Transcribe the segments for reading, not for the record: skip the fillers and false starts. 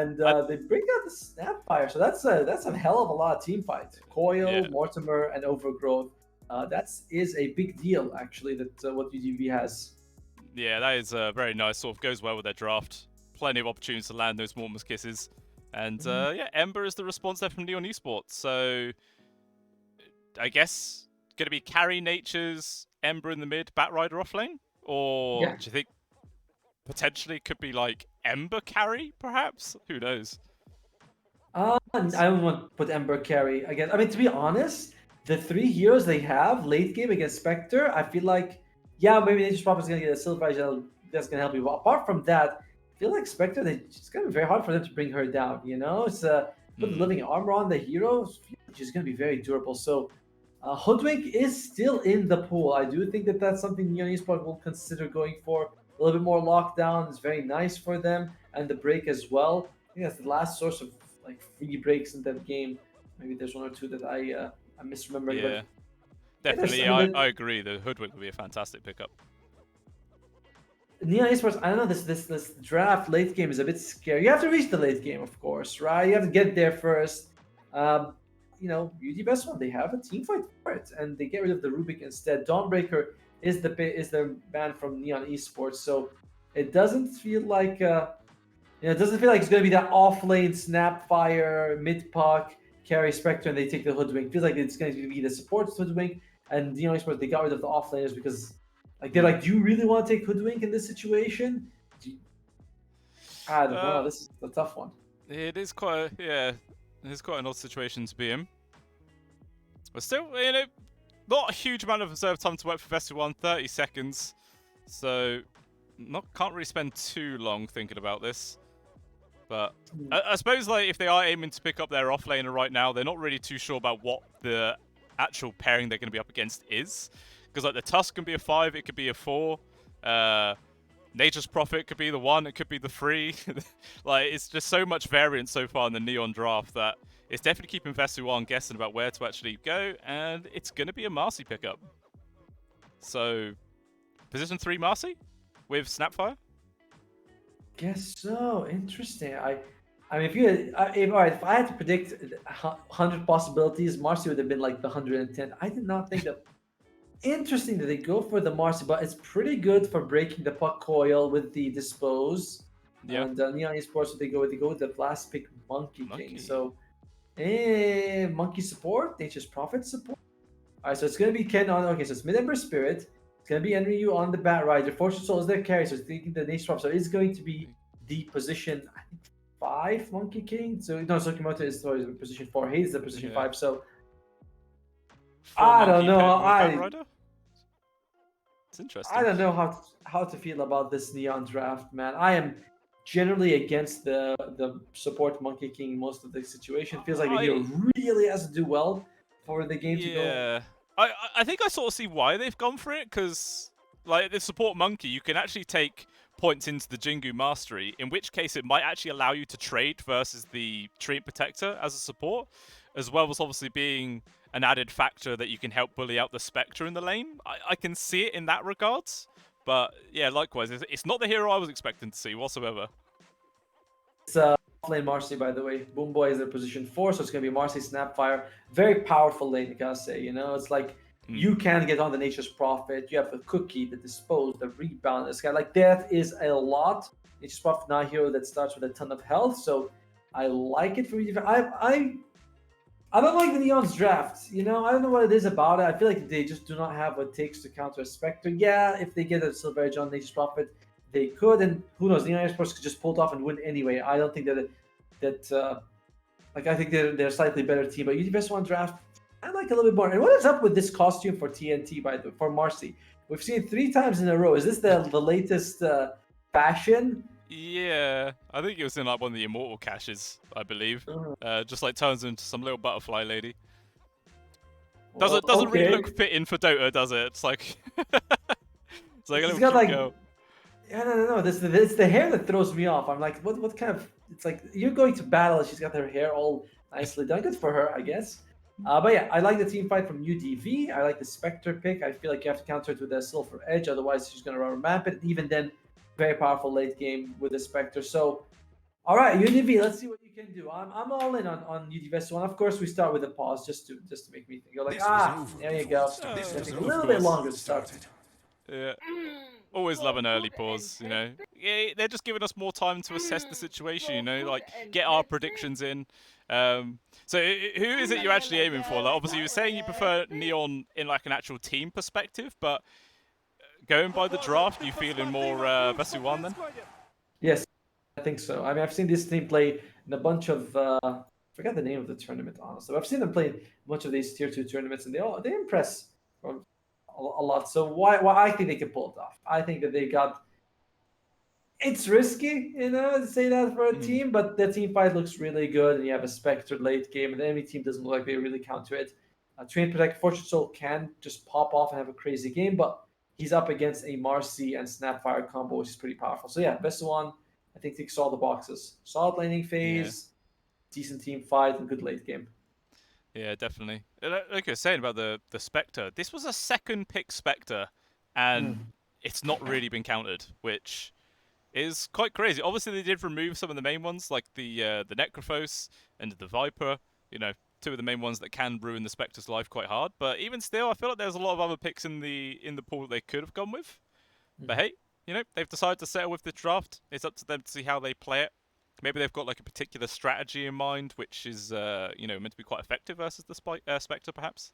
And I, they bring out the Snapfire, so that's a hell of a lot of team fight. Coil, yeah, Mortimer, and Overgrowth. That is a big deal, actually. That what UDV has. yeah, that is very nice. Sort of goes well with their draft. Plenty of opportunities to land those Mortimer's kisses. And yeah, Ember is the response definitely on Esports. So I guess going to be carry natures, Ember in the mid, Batrider off lane? Or Yeah. do you think potentially could be like Ember carry, perhaps? Who knows? I don't want to put Ember carry again. I mean, to be honest, the three heroes they have late game against Spectre, I feel like, yeah, maybe Nature's Prophet is gonna get a silver gel that's gonna help you. But apart from that, I feel like Spectre, it's gonna be very hard for them to bring her down. You know, it's put the Hmm. living armor on the hero, she's gonna be very durable. So Hoodwink is still in the pool. I do think that that's something Neon Esports will consider going for. A little bit more lockdown is very nice for them, and the break as well. I think that's the last source of like free breaks in that game. Maybe there's one or two that I'm misremembering, but Yeah, yeah, there's. definitely. I mean, Yeah, I agree. The Hoodwink would be a fantastic pickup. Neon Esports. I don't know this draft late game is a bit scary. You have to reach the late game, of course, right? You have to get there first. Um, you know, Beauty Best One, they have a team fight for it, and they get rid of the Rubik instead. Dawnbreaker is the ban from Neon Esports, so it doesn't feel like it doesn't feel like it's gonna be that off lane Snapfire mid puck carry Spectre and they take the Hoodwink. It feels like it's going to be the support Hoodwink, and Neon Esports they got rid of the off laners because like they're Hmm. like, do you really want to take Hoodwink in this situation? I don't know. Uh, This is a tough one. it is quite yeah, it is quite an odd situation to be in. But still, not a huge amount of reserve time to work for Vessuwan, 30 seconds. So, can't really spend too long thinking about this. But I suppose like if they are aiming to pick up their offlaner right now, they're not really too sure about what the actual pairing they're going to be up against is. Because like the Tusk can be a 5, it could be a 4. Nature's Prophet could be the 1, it could be the 3. Like it's just so much variance so far in the Neon draft that it's definitely keeping Vessuwan guessing about where to actually go, and it's going to be a Marcy pickup. So, position 3 Marcy with Snapfire? Guess so. Interesting. I mean, if you if, all right, if I had to predict 100 possibilities, Marcy would have been like the 110. I did not think that. Interesting that they go for the Marcy, but it's pretty good for breaking the puck coil with the dispose. Yeah. And Neon Esports, they go with the last pick Monkey King. Monkey. So, Monkey support, Nature's Prophet support. All right, so it's gonna be Ken on. Okay, so it's Mid Ember Spirit. It's gonna be Enryu on the Bat Rider. Fortune Soul is their carry, so it's thinking the Nature's Prophet. So it's going to be the position I think 5 Monkey King. So no, Sokimoto is sorry, position 4. He's the position Yeah. 5. So 4 I don't Monkey know. paired with Batrider? It's I interesting. don't know how to feel about this Neon draft, man. I am generally against the support Monkey King in most of the situation. Feels like the hero really has to do well for the game to go. Yeah. I think I sort of see why they've gone for it, because like the support monkey, you can actually take points into the Jingu Mastery, in which case it might actually allow you to trade versus the Treant Protector as a support, as well as obviously being an added factor that you can help bully out the Spectre in the lane. I can see it in that regards, but yeah, likewise, it's not the hero I was expecting to see whatsoever. It's offlane Marcy, by the way. Boom Boy is their position 4, so it's gonna be Marcy Snapfire. Very powerful lane, I gotta say. You know, it's like you can get on the Nature's Prophet. You have the cookie, the dispose, the rebound. This guy, like that is a lot. Nature's Prophet not a hero that starts with a ton of health, so I like it for you. I don't like the Neon's draft. You know, I don't know what it is about it. I feel like they just do not have what it takes to counter a Spectre. Yeah, if they get a Silver Edge on Nature's Prophet, they could, and who knows? Neon Esports could just pull it off and win anyway. I don't think I think they're a slightly better team. But UDFS one draft, I like a little bit more. And what is up with this costume for TNT for Marcy? We've seen it 3 times in a row. Is this the latest fashion? Yeah, I think it was in like one of the immortal caches, I believe. Just like turns into some little butterfly lady. Doesn't really look fitting for Dota, does it? It's like it's like a little cute girl. Yeah, no. It's the hair that throws me off. I'm like, what kind of? It's like you're going to battle. She's got her hair all nicely done. Good for her, I guess. But yeah, I like the team fight from UDV. I like the Spectre pick. I feel like you have to counter it with a Silver Edge, otherwise she's gonna run rampant. Even then, very powerful late game with the Spectre. So All right, UDV, let's see what you can do. I'm all in on UD Vessuwan. Of course, we start with a pause just to make me think. Go like, there you go. It's gonna take a little bit longer to start. Yeah. Always love an early pause, you know. Yeah, they're just giving us more time to assess the situation, you know, like get our predictions in. So who is it you're actually aiming for? Like, obviously, you were saying you prefer Neon in like an actual team perspective, but going by the draft, you feeling more Vessuwan then? Yes, I think so. I mean, I've seen this team play in a bunch of I forgot the name of the tournament, honestly. I've seen them play in a bunch of these tier 2 tournaments, and they impress a lot. So why I think they can pull it off. I think that they got. It's risky, to say that for a team, but the team fight looks really good, and you have a Spectre late game, and the enemy team doesn't look like they really counter it. Train Protect Fortune Soul can just pop off and have a crazy game, but he's up against a Marcy and Snapfire combo, which is pretty powerful. So yeah, best one, I think ticks all the boxes. Solid laning phase, decent team fight, and good late game. Yeah, definitely. Like I was saying about the Spectre, this was a second pick Spectre, and it's not really been countered, which is quite crazy. Obviously, they did remove some of the main ones, like the Necrophos and the Viper. You know, two of the main ones that can ruin the Spectre's life quite hard. But even still, I feel like there's a lot of other picks in the pool that they could have gone with. But hey, you know, they've decided to settle with the draft. It's up to them to see how they play it. Maybe they've got like a particular strategy in mind, which is meant to be quite effective versus the Spectre, perhaps.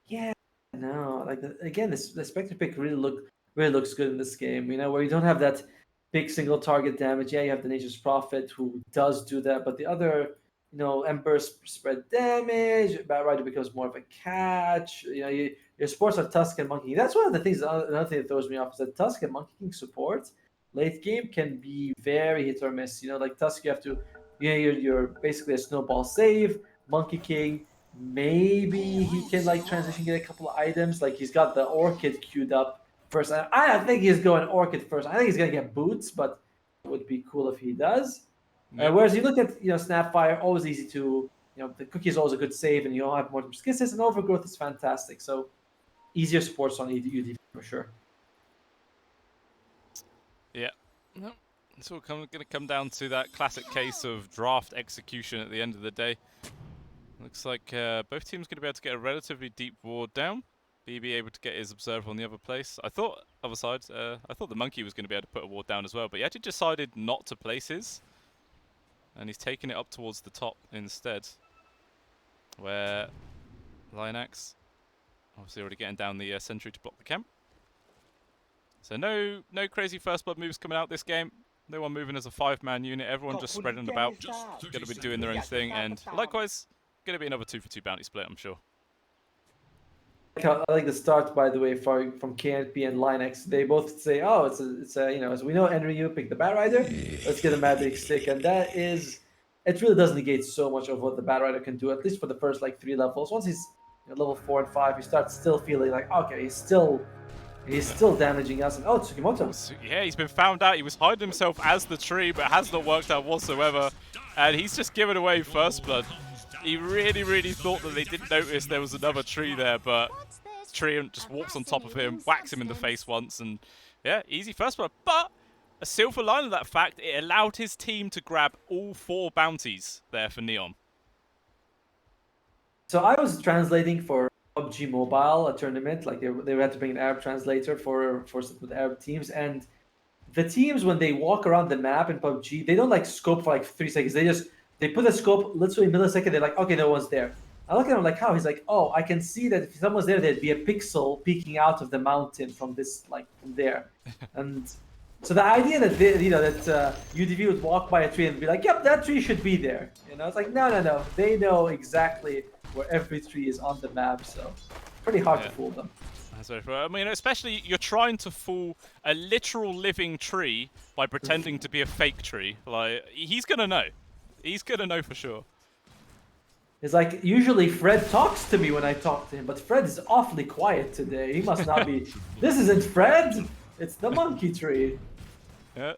Yeah, no, like again, the Spectre pick really looks good in this game. Where you don't have that big single target damage. Yeah, you have the Nature's Prophet who does do that, but the other, Ember spread damage. Bat Rider becomes more of a catch. Your supports are Tusk and Monkey King. That's one of the things. Another thing that throws me off is that Tusk and Monkey King support late game can be very hit or miss. Like Tusk, you have to, you're basically a snowball save. Monkey King, maybe he can like transition, get a couple of items. Like he's got the Orchid queued up first. I think he's going Orchid first. I think he's gonna get boots, but it would be cool if he does. Yep. Whereas you look at Snapfire, always easy to the cookie is always a good save, and you don't have more skisses, and Overgrowth is fantastic. So easier sports on UD for sure. Yeah. No. It's all going to come down to that classic case of draft execution at the end of the day. Looks like both teams going to be able to get a relatively deep ward down. BB able to get his observer on the other place. I thought, other side, I thought the monkey was going to be able to put a ward down as well, but he actually decided not to place his. And he's taking it up towards the top instead. Where Lionax obviously already getting down the sentry to block the camp. So no crazy first blood moves coming out this game. No one moving as a 5-man unit. Everyone just spreading about, going to be doing their own thing. And likewise, going to be another 2-for-2 bounty split, I'm sure. I like the start, by the way, from KNP and Linux. They both say, "Oh, it's a as we know, Enryu picked the Bat Rider. Let's get a Magic Stick," and it really does negate so much of what the Bat Rider can do. At least for the first 3 levels. Once he's level 4 and 5, you start still feeling like, okay, he's still damaging us. And Tsukimoto. Yeah, he's been found out. He was hiding himself as the tree, but it has not worked out whatsoever. And he's just given away first blood. He really thought that they didn't notice there was another tree there, but tree just walks on top of him, whacks him in the face once, and yeah, easy first blood. But a silver line of that fact, it allowed his team to grab all 4 bounties there for Neon. So I was translating for PUBG Mobile, a tournament. Like they had to bring an Arab translator for with Arab teams, and the teams, when they walk around the map in PUBG, they don't scope for 3 seconds. They put a scope literally a millisecond. They're like, okay, no one's there. I look at him like, how? He's like, oh, I can see that if someone's there, there'd be a pixel peeking out of the mountain from this, from there. And so the idea that UDV would walk by a tree and be like, yep, that tree should be there. It's like, no. They know exactly where every tree is on the map, so pretty hard to fool them. That's very fair. I mean, especially you're trying to fool a literal living tree by pretending to be a fake tree. Like, he's gonna know. He's gonna know for sure. It's like, usually Fred talks to me when I talk to him, but Fred is awfully quiet today. He must not be. This isn't Fred. It's the monkey tree. Yeah.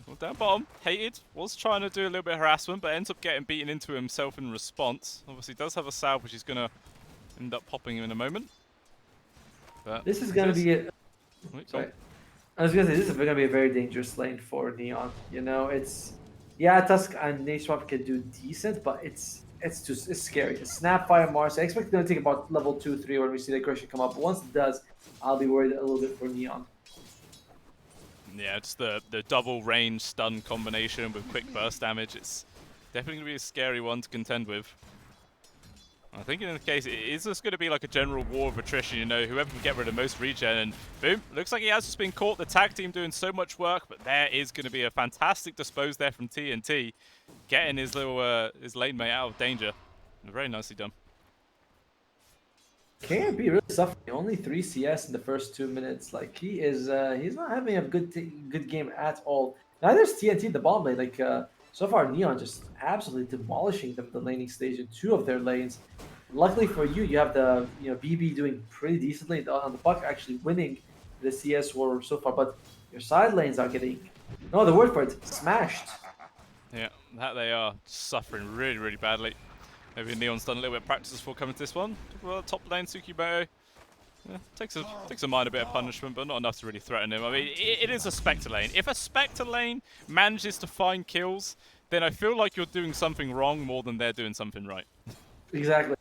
Well, down bottom, hated, was trying to do a little bit of harassment, but ends up getting beaten into himself in response. Obviously does have a salve, which he's going to end up popping him in a moment. But this is going to be it. Sorry. I was gonna say this is gonna be a very dangerous lane for Neon. You know, yeah, Tusk and Nateswap can do decent, but it's scary. It's Snapfire Mars. I expect it's gonna take about level 2, 3 when we see the aggression come up. But once it does, I'll be worried a little bit for Neon. Yeah, it's the double range stun combination with quick burst damage. It's definitely gonna be a scary one to contend with. I think in the case, it is just going to be like a general war of attrition, you know, whoever can get rid of most regen, and boom, looks like he has just been caught. The tag team doing so much work, but there is going to be a fantastic dispose there from TNT, getting his little his lane mate out of danger. Very nicely done. KMP really suffering. Only 3 CS in the first 2 minutes. Like he's not having a good game at all. Neither is TNT the bottom lane. Like so far, Neon just absolutely demolishing the laning stage in 2 of their lanes. Luckily for you, you have the BB doing pretty decently on the Puck, actually winning the CS war so far. But your side lanes are getting the word for it, smashed. Yeah, that they are suffering really, really badly. Maybe Neon's done a little bit of practice before coming to this one. Well, top lane, Tsukimoto. Yeah, takes a minor bit of punishment, but not enough to really threaten him. I mean, it is a Spectre lane. If a Spectre lane manages to find kills, then I feel like you're doing something wrong more than they're doing something right. Exactly.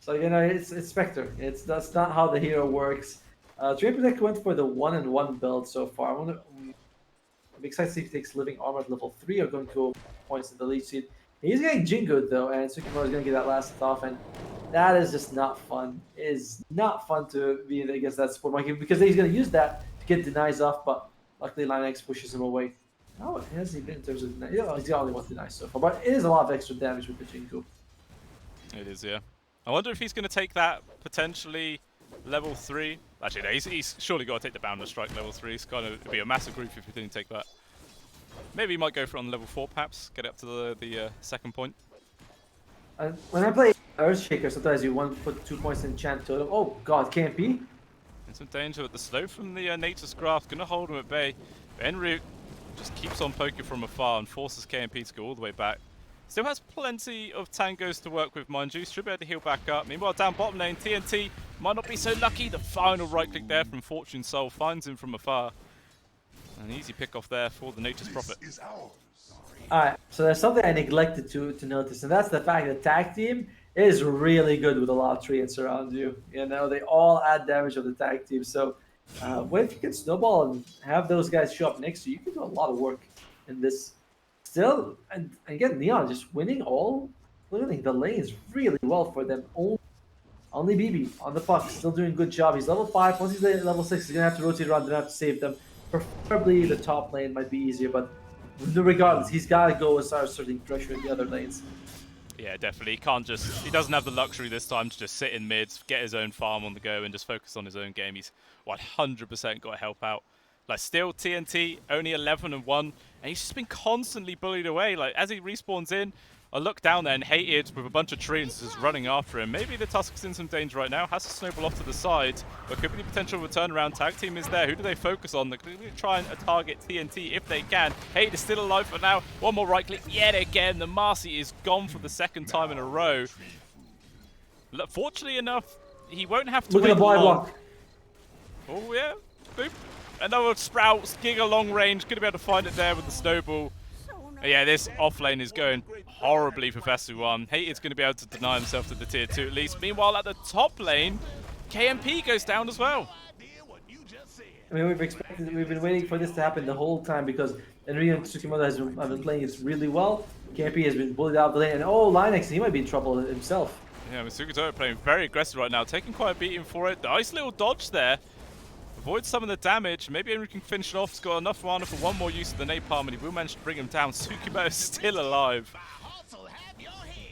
So it's Spectre. That's not how the hero works. Dream Protect went for the 1-1 build so far. I'm excited to see if he takes Living Armor at level 3 or going to go points in the lead seed. He's getting Jingoed though, and Tsukimoto is going to get that last hit off, and that is just not fun. It is not fun to be against that support monkey because he's going to use that to get denies off, but luckily Linex pushes him away. How has he been in terms of denies? Yeah, he's the only one denies so far, but it is a lot of extra damage with the Jingu. It is, yeah. I wonder if he's going to take that potentially level 3. Actually, no, he's surely got to take the Boundless Strike level 3. It's kind of it'd be a massive group if he didn't take that. Maybe he might go for it on level 4, perhaps. Get it up to the second point. When I play Earthshaker, sometimes you want to put 2 points in Chant Totem. Oh god, can't be. In some danger with the slow from the Nature's Graph. Going to hold him at bay. But Enroute just keeps on poking from afar and forces KMP to go all the way back. Still has plenty of tangos to work with, mind you. Should be able to heal back up. Meanwhile, down bottom lane, TNT might not be so lucky. The final right click there from Fortune Soul finds him from afar. An easy pick off there for the Nature's Prophet. Alright, so there's something I neglected to notice, and that's the fact that tag team is really good with a lot of treants around you. You know, they all add damage of the tag team. So when if you can snowball and have those guys show up next to you, you can do a lot of work in this. Still, and again, Neon just winning the lanes really well for them. Only BB on the puck, still doing a good job. He's level 5. Once he's level 6, he's going to have to rotate around and have to save them. Preferably the top lane might be easier, but regardless, he's got to go and start asserting pressure in the other lanes. Yeah, definitely. He doesn't have the luxury this time to just sit in mid, get his own farm on the go, and just focus on his own game. He's 100% got to help out. Like, still TNT, only 11-1, and he's just been constantly bullied away. Like, as he respawns in, I look down there and Hated with a bunch of treants just running after him. Maybe the Tusk's in some danger right now, has to snowball off to the side, but could be the potential of a turnaround. Tag team is there. Who do they focus on? They're going to try and target TNT if they can. Hated is still alive for now. One more right click yet again. The Marcy is gone for the second time in a row. Fortunately enough, he won't have to wait long. Look at the blind block. Oh yeah, boop. Another Sprout, Giga long range, gonna be able to find it there with the snowball. Yeah, this off lane is going horribly for Vessuwan. Hated's gonna be able to deny himself to the tier 2 at least. Meanwhile, at the top lane, KMP goes down as well. I mean, we've been waiting for this to happen the whole time because Enrique and Tsukimoto have been playing it really well. KMP has been bullied out of the lane, and Linex, he might be in trouble himself. Yeah, Tsukimoto playing very aggressive right now, taking quite a beating for it. Nice little dodge there. Avoids some of the damage. Maybe Henry can finish it off. He's got enough mana for one more use of the napalm, and he will manage to bring him down. Tsukimoto is still alive.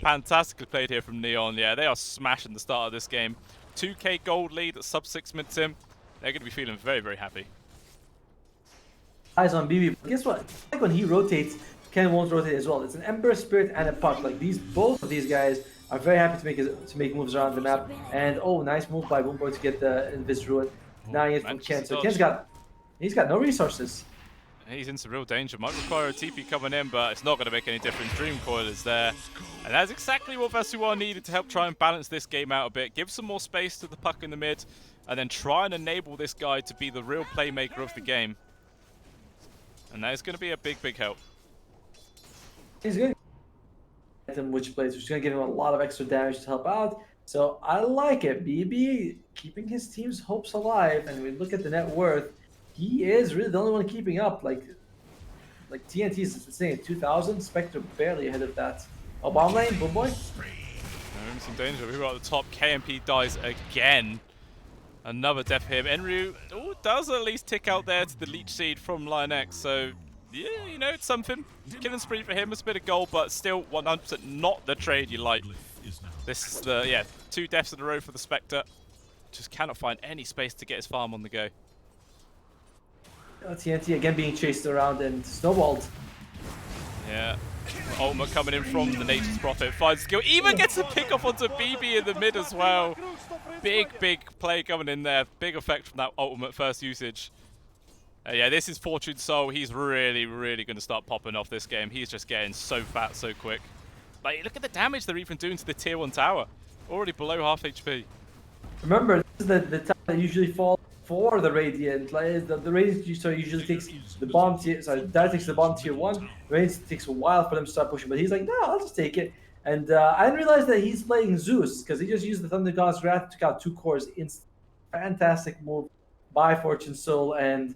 Fantastically played here from Neon. Yeah, they are smashing the start of this game. 2k gold lead at sub 6 minutes in. They're going to be feeling very, very happy. Eyes on BB. But guess what? Like when he rotates, Ken won't rotate as well. It's an Emperor Spirit and a Puck. Like both of these guys are very happy to make moves around the map. And oh, nice move by Boomboy to get the Invis Ruin. Now he from Ken. So he's got no resources. He's in some real danger. Might require a TP coming in, but it's not going to make any difference. Dream Coil is there. And that's exactly what Vessuwan needed to help try and balance this game out a bit. Give some more space to the Puck in the mid, and then try and enable this guy to be the real playmaker of the game. And that is going to be a big, big help. He's going to him which plays, which is going to give him a lot of extra damage to help out. So I like it. BB keeping his team's hopes alive, and we look at the net worth. He is really the only one keeping up. Like TNT is insane. 2,000. Spectre barely ahead of that. Oh, bomb lane, boom boy. In some danger. We were at the top. KMP dies again. Another death here. Enryu does at least tick out there to the leech seed from Lion X. So yeah, you know, it's something. Killing spree for him was a bit of gold, but still 100% not the trade you like. This is the 2 deaths in a row for the Spectre. Just cannot find any space to get his farm on the go. TNT again being chased around and snowballed. Yeah. Ultimate coming in from the Nature's Prophet. Finds skill. Even gets a pick off onto BB in the mid as well. Big play coming in there. Big effect from that ultimate first usage. Yeah, this is Fortune Soul. He's really going to start popping off this game. He's just getting so fat so quick. Like, look at the damage they're even doing to the tier 1 tower. Already below half HP. Remember, this is the tower that usually falls for the Radiant. Like, the Radiant usually takes the bomb tier, that takes the bomb tier 1. Radiant takes a while for them to start pushing, but he's like, no, I'll just take it. And I didn't realize that he's playing Zeus, because he just used the Thunder God's Wrath, took out 2 cores. Fantastic move by Fortune Soul, and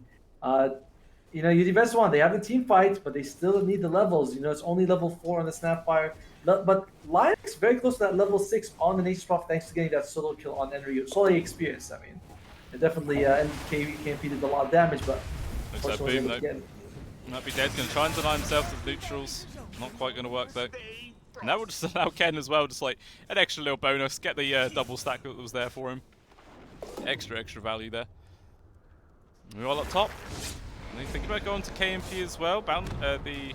you know, Vessuwan, they have the team fight, but they still need the levels. You know, it's only level 4 on the Snapfire. But Linux very close to that level 6 on the Nature's Prophet, thanks to getting that solo kill on Enryu. Solo experience, I mean. And definitely KMP did a lot of damage, but looks like Boom though. Might be dead. Going to try and deny himself to the neutrals. Not quite going to work though. And that would just allow Ken as well, just like an extra little bonus. Get the double stack that was there for him. Extra value there. We're all up top. And they think about going to KMP as well. The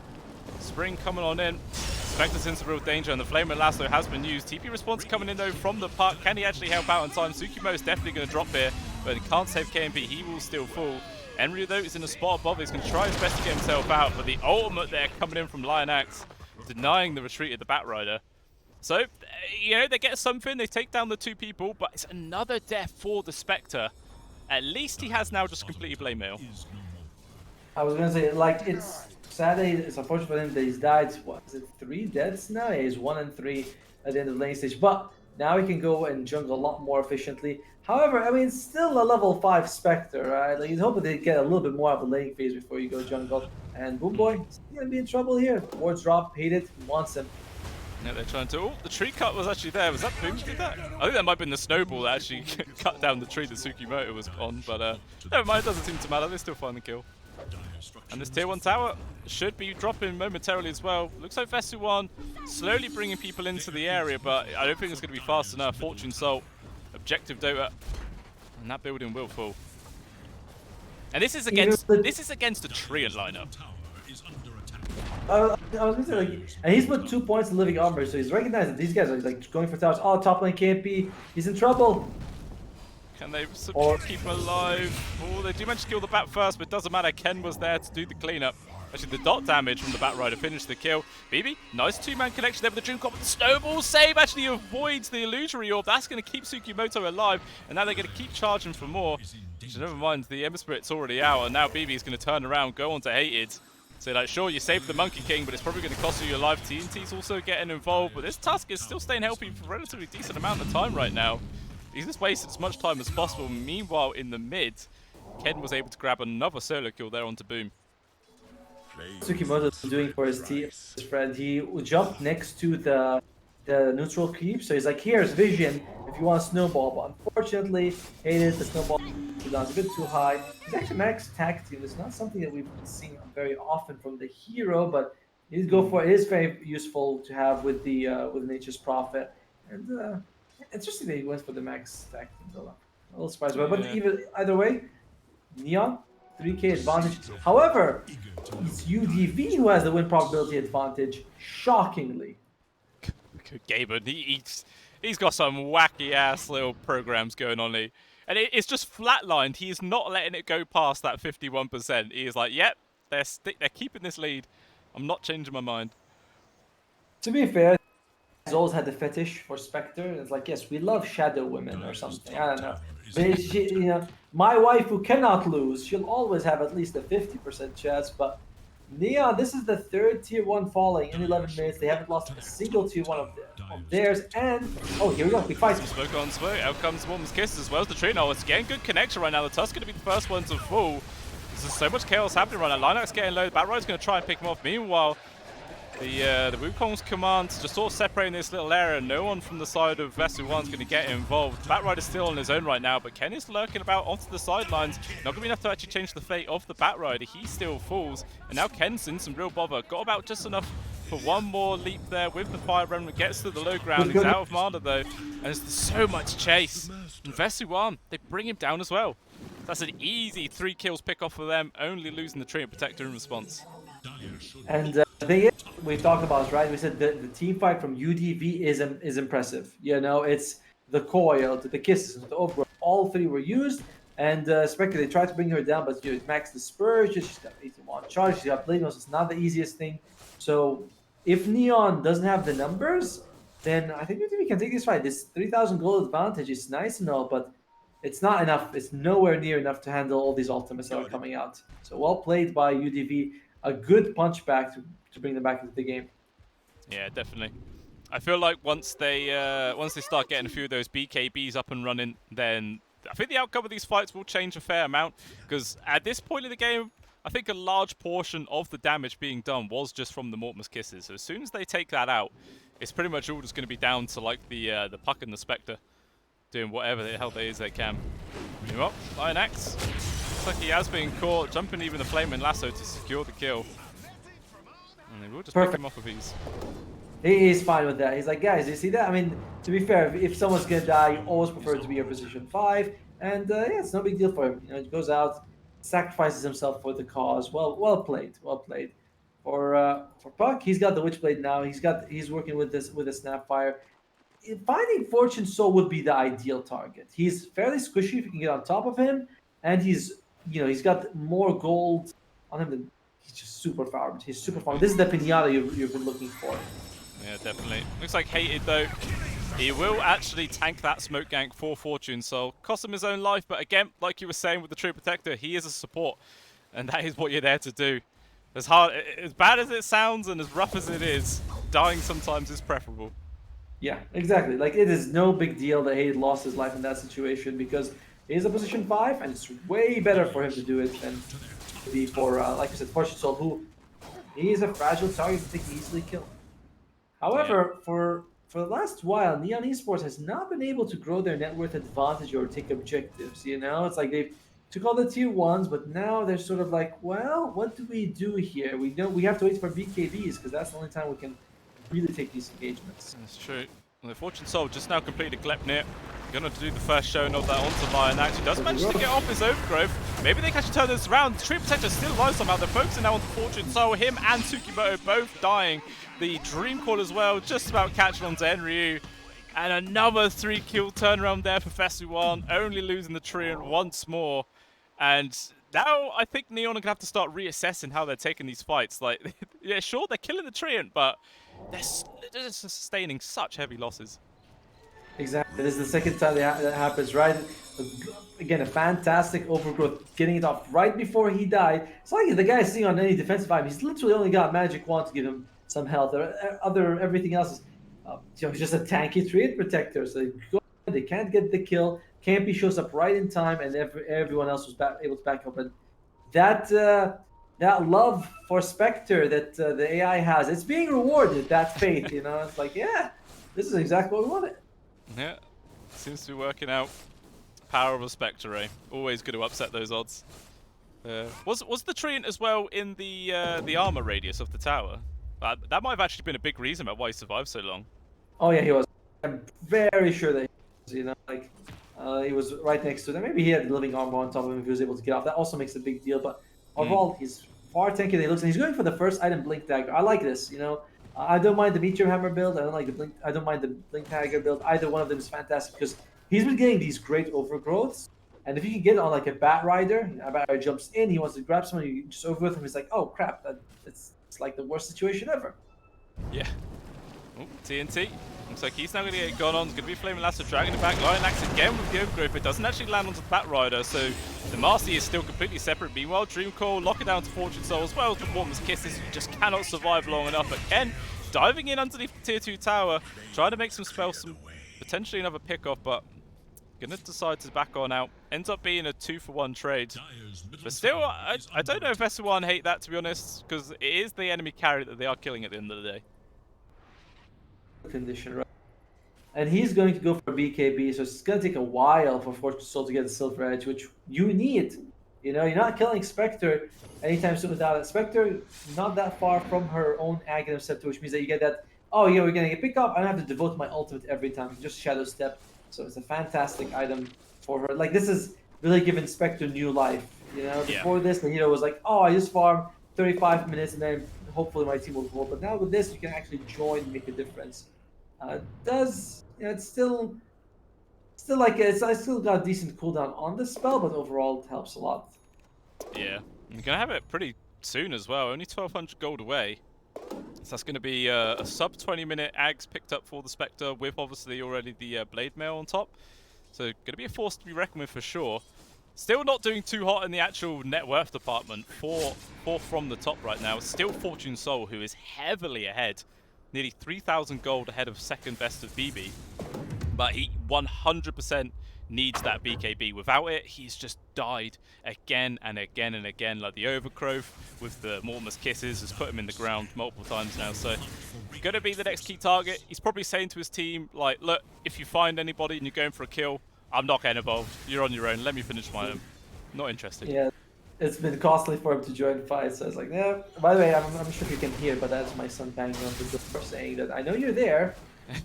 Spring coming on in. Spectre's in some real danger, and the Flame and Lasso has been used. TP response coming in though from the park. Can he actually help out in time? Tsukimo is definitely going to drop here, but he can't save KMP. He will still fall. Enryu though is in a spot above. He's going to try his best to get himself out, but the ultimate there coming in from Lion Axe, denying the retreat of the Batrider. So, you know, they get something. They take down the 2 people, but it's another death for the Spectre. At least he has now just completely blame mail. I was going to say, like, it's sad, it's unfortunate for him that he's died, what is it, 3 deaths now? Yeah, he's 1 and 3 at the end of the lane stage, but now he can go and jungle a lot more efficiently. However, I mean, it's still a level 5 Spectre, right? Like, you'd hope that they get a little bit more of a laning phase before you go jungle. And Boom Boy, he's going to be in trouble here. Wards drop, hate it, wants him. Yeah, they're trying to... Oh, the tree cut was actually there. Was that Boom who did that? I think that might have been the snowball that actually cut down the tree that Tsukimoto was on, but never mind, it doesn't seem to matter. They still find the kill. And this tier 1 tower should be dropping momentarily as well. Looks like Vessuwan slowly bringing people into the area, but I don't think it's going to be fast enough. Fortune Soul, Objective Dota, and that building will fall. And this is against a Treant lineup. I was going to say, like, and he's put 2 points in living armor, so he's recognized that these guys are like going for towers. Oh, top lane KMP, he's in trouble. Can they keep him alive? Oh, they do manage to kill the Bat first, but it doesn't matter. Ken was there to do the cleanup. Actually, the dot damage from the Batrider finished the kill. BB, nice 2-man connection there with the Dream Cop. The snowball save actually avoids the illusory orb. That's going to keep Tsukimoto alive, and now they're going to keep charging for more. So never mind, the Ember Spirit's already out, and now BB is going to turn around, go on to Hated. So, like, sure, you saved the Monkey King, but it's probably going to cost you your life. TNT's also getting involved, but this Tusk is still staying healthy for a relatively decent amount of time right now. He's just wasted as much time as possible. Meanwhile, in the mid, Ken was able to grab another solo kill there onto Boom. Tsukimoto is doing for his team, his friend. He jumped next to the neutral creep, so he's like, here's vision if you want a snowball, but unfortunately, hated the snowball. It's a bit too high. He's actually max tag team. It's not something that we've been seeing very often from the hero, but he's go for it. It is very useful to have with the Nature's Prophet. And interesting that he went for the max tag team. A little surprised by it, but either way, Neon 3k advantage. However, it's UDV who has the win probability advantage, shockingly. Gaben, he's got some wacky ass little programs going on here. And it's just flatlined. He's not letting it go past that 51%. He is like, yep, they're keeping this lead. I'm not changing my mind. To be fair, he's always had the fetish for Spectre. It's like, yes, we love shadow women or something. I don't know. But my wife who cannot lose, she'll always have at least a 50% chance. But Neon, this is the third tier 1 falling in 11 minutes. They haven't lost a single tier 1 of theirs. And, oh, here we go, big fight. Smoke on smoke, out comes Woman's Kiss as well as the Tree. Now it's getting good connection right now. The Tusk going to be the first one to fall. There's so much chaos happening right now. Linux getting low. Batride's going to try and pick him off. Meanwhile, the Wukong's command just sort of separating this little area. No one from the side of Vessuwan's going to get involved. Batride is still on his own right now, but Ken is lurking about onto the sidelines. Not going to be enough to actually change the fate of the Batrider. He still falls, and now Ken's in some real bother. Got about just enough for one more leap there with the Fire Remnant. Gets to the low ground. He's out of mana though, and there's so much chase. And Vessuwan, they bring him down as well. That's an easy 3 kills pick off for them, only losing the Treant Protector in response. And the thing is, we talked about, right? We said the team fight from UDV is impressive. You know, it's the coil, the kisses, the overgrowth. All 3 were used. And Spectre, they tried to bring her down, but Max the Spurge, she's got 81 charge, she's got Blade Nose. It's not the easiest thing. So if Neon doesn't have the numbers, then I think UDV can take this fight. This 3,000 gold advantage is nice and all, but it's not enough. It's nowhere near enough to handle all these ultimates that are coming out. So well played by UDV. A good punch back to bring them back into the game. Yeah, definitely. I feel like once they start getting a few of those BKBs up and running, then I think the outcome of these fights will change a fair amount. Because at this point in the game, I think a large portion of the damage being done was just from the Mortimer's Kisses. So as soon as they take that out, it's pretty much all just going to be down to like the Puck and the Spectre doing whatever the hell they can. Well, Lion Axe. Looks like he has been caught, jumping even the Flaming Lasso to secure the kill. And they will just pick him off with ease. He's fine with that. He's like, guys, you see that? I mean, to be fair, if someone's going to die, you always prefer it to be your position 5. And yeah, it's no big deal for him. You know, he goes out, sacrifices himself for the cause. Well played. Well played. For Puck, he's got the Witchblade now. He's working with a Snapfire. Finding Fortune Soul would be the ideal target. He's fairly squishy if you can get on top of him, and he's got more gold on him than he's just super farmed. He's super farmed. This is the pinata you've been looking for. Yeah, definitely. Looks like Hated though. He will actually tank that smoke gank for Fortune Soul. Cost him his own life, but again, like you were saying with the True Protector, he is a support, and that is what you're there to do. As bad as it sounds and as rough as it is, dying sometimes is preferable. Yeah, exactly. Like, it is no big deal that he lost his life in that situation because he's a position 5, and it's way better for him to do it than to be for, like you said, Fortune Soul, who he is a fragile target that they can easily kill. However, for the last while, Neon Esports has not been able to grow their net worth advantage or take objectives. You know, it's like they took all the tier 1s, but now they're sort of like, well, what do we do here? We have to wait for BKBs because that's the only time we can really take these engagements. That's true. Well, the Fortune Soul just now completed Glepnir. Gonna do the first showing of that onto Lion. Actually does manage to get off his overgrowth. Maybe they can actually turn this around. The Tree Protector still alive somehow. They're focusing now on the Fortune Soul. Him and Tsukimoto both dying. The Dream Call as well, just about catching on to Enryu. And another 3-kill turnaround there for Vessuwan, only losing the Treant once more. And now I think Neon are going to have to start reassessing how they're taking these fights. Like, yeah, sure, they're killing the Treant, but they're just sustaining such heavy losses. Exactly. This is the second time that happens, right? Again, a fantastic overgrowth, getting it off right before he died. It's like the guy's sitting on any defensive item. He's literally only got Magic Wand to give him some health. Everything else is just a tanky Treant Protector. So they can't get the kill. Campy shows up right in time, and everyone else was able to back up. And that love for Spectre that the AI has, it's being rewarded. That faith, you know, it's like, yeah, this is exactly what we wanted. Yeah, seems to be working out. Power of a Spectre, eh? Always good to upset those odds. Was the Treant as well in the armor radius of the tower? That might have actually been a big reason about why he survived so long. Oh yeah, he was. I'm very sure that he was, you know, like he was right next to them. Maybe he had living armor on top of him if he was able to get off. That also makes a big deal. But overall, he's far tankier than he looks, and he's going for the first item, Blink Dagger. I like this, you know. I don't mind the Meteor Hammer build. I don't mind the Blink Dagger build. Either one of them is fantastic because he's been getting these great overgrowths. And if you can get on like a Batrider, a Batrider jumps in, he wants to grab someone, you just overgrowth him. He's like, oh crap, it's like the worst situation ever. Yeah. Oh, TNT. Looks like he's now going to get gone on. It's going to be Flaming Lasso dragging it back. Lion Axe again with the overgrowth. It doesn't actually land onto the Batrider, so the Marcy is still completely separate. Meanwhile, Dream Coil locking down to Fortune Soul as well as Performance Kisses. You just cannot survive long enough. But Ken diving in underneath the tier 2 tower, trying to make some spells, some potentially another pick-off, but gonna decide to back on out. Ends up being a 2-for-1 trade. But still, I don't know if Vessuwan hate that, to be honest, because it is the enemy carry that they are killing at the end of the day. Condition, right? And he's going to go for BKB, so it's going to take a while for Fortune Soul to get the Silver Edge, which you need. You know, you're not killing Spectre anytime soon without it. Spectre, not that far from her own Aghanim Scepter, which means that you get that, oh, yeah, we're going to get pick up. I don't have to devote my ultimate every time. Just Shadow Step. So it's a fantastic item for her. Like, this is really giving Spectre new life. You know, before this, the hero was like, oh, I just farm 35 minutes and then hopefully my team will go. But now with this, you can actually join and make a difference. It's still like I still got a decent cooldown on the spell, but overall it helps a lot. Yeah, you're gonna have it pretty soon as well. Only 1,200 gold away. So that's going to be a sub 20-minute Ags picked up for the Spectre with obviously already the Blade Mail on top. So going to be a force to be reckoned with for sure. Still not doing too hot in the actual net worth department. Four from the top right now. Still Fortune Soul, who is heavily ahead. Nearly 3,000 gold ahead of second best of BB. But he 100% needs that BKB. Without it, he's just died again and again and again. Like the Overgrowth with the Mortimer's Kisses has put him in the ground multiple times now. So going to be the next key target. He's probably saying to his team, like, look, if you find anybody and you're going for a kill, I'm not getting involved. You're on your own. Let me finish my own. Not interested. Yeah, it's been costly for him to join fights. So I was like, yeah. By the way, I'm not sure if you can hear, but that's my son banging on the door saying that I know you're there.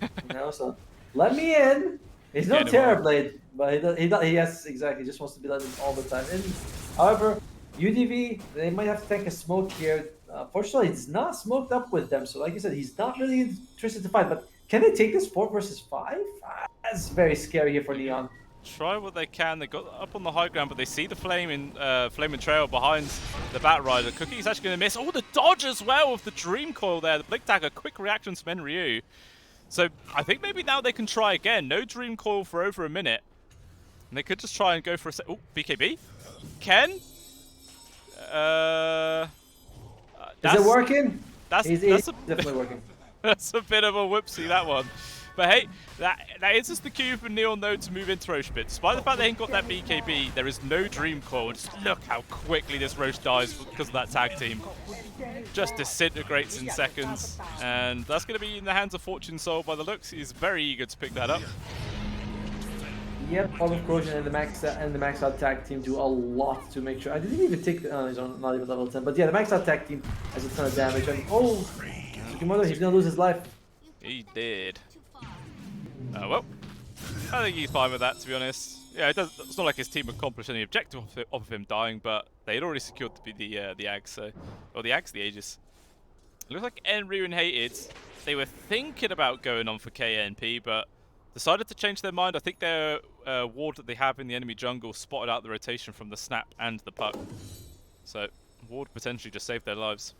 You know, so let me in. He's no Terrorblade, but he has exactly. He just wants to be let in all the time. And however, UDV, they might have to take a smoke here. Fortunately, it's not smoked up with them. So like you said, he's not really interested to fight. But can they take this 4 versus 5? That's very scary here for Neon. Try what they can. They got up on the high ground, but they see the flaming trail behind the Batrider. Cookie's actually going to miss. Oh, the dodge as well with the Dream Coil there. The Blink Dagger, quick reaction to Menryu. So I think maybe now they can try again. No Dream Coil for over a minute. And they could just try and go for a Oh, BKB? Ken? Is it working? That's definitely working. That's a bit of a whoopsie, that one. But hey, that is just the cue for Neon though to move into Roche Pit. Despite the fact they ain't got that BKB, there is no Dream Coil. Just look how quickly this Roche dies because of that tag team. Just disintegrates in seconds. And that's going to be in the hands of Fortune Soul by the looks. He's very eager to pick that up. Yep, all of Corrosion and the max out tag team do a lot to make sure. I didn't even take the he's on not even level 10, but yeah, the max out tag team has a ton of damage. And oh, Tsukimoto, he's gonna lose his life. He did. Well, I think he's fine with that, to be honest. Yeah, it's not like his team accomplished any objective of him dying, but they had already secured to be the Ags, so or the Ags, the Aegis. It looks like Enryu and Hated. They were thinking about going on for KNP, but decided to change their mind. I think their ward that they have in the enemy jungle spotted out the rotation from the Snap and the Puck. So ward potentially just saved their lives.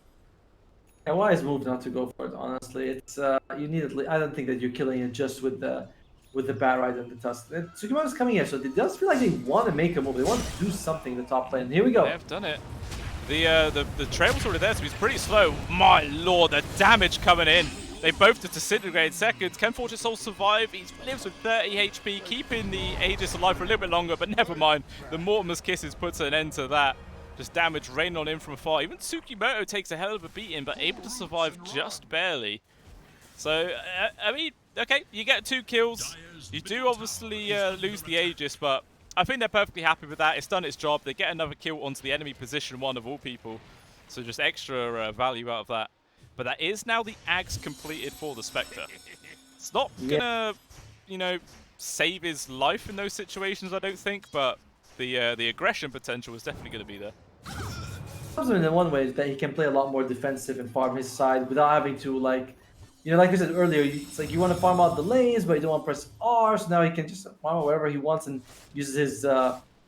A wise move not to go for it, honestly. It's you need at least, I don't think that you're killing it just with the Batrider and the Tusk. Tsukimoto's coming here, so it does feel like they want to make a move. They want to do something in the top lane. Here we go. They have done it. The trail's already there, so he's pretty slow. My lord, the damage coming in. They both just disintegrate in seconds. Can Fortune Soul survive? He lives with 30 HP, keeping the Aegis alive for a little bit longer, but never mind. The Mortimer's Kisses puts an end to that. Just damage raining on him from afar. Even Tsukimoto takes a hell of a beating, but able to survive just barely. So, I mean, okay, you get 2 kills. You do obviously lose the Aegis, but I think they're perfectly happy with that. It's done its job. They get another kill onto the enemy position 1 of all people. So just extra value out of that. But that is now the Ags completed for the Spectre. It's not gonna, you know, save his life in those situations, I don't think, but the aggression potential is definitely going to be there. Helps him in one way that he can play a lot more defensive and farm his side without having to, like, you know, like I said earlier, it's like you want to farm out the lanes, but you don't want to press R, so now he can just farm out wherever he wants and uses his